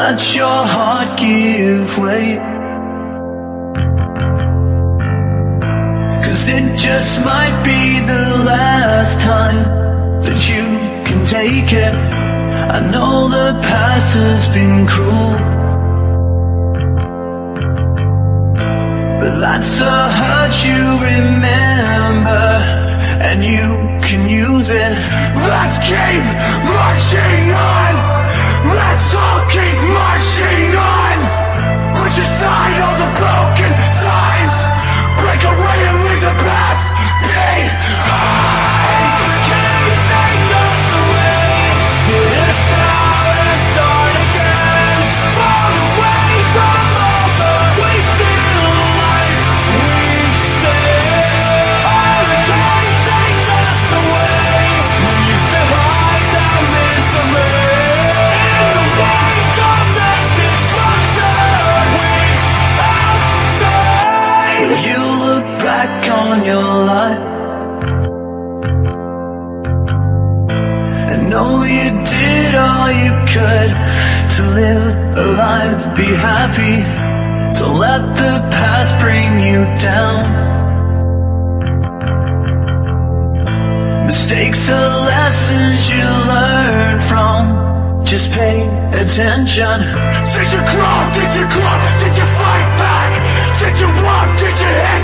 let your heart give way. 'Cause it just might be the last time that you can take it. I know the past has been cruel, but that's a hurt you remember, and you can use it. Let's keep marching on. Let's all keep marching on. Push aside all the broken times. Break away and leave the past behind. You can't take us away. Spit us out and start again. Far away from all the wasted life we say. Oh, you can't take us away. Leave behind our misery. In the wake of the destruction we outside. When you look back on your life and know you did all you could to live a life, be happy. Don't let the past bring you down. Mistakes are lessons you learn from. Just pay attention. Did you crawl? Did you claw? Did you fight back? Did you walk? Did you hit?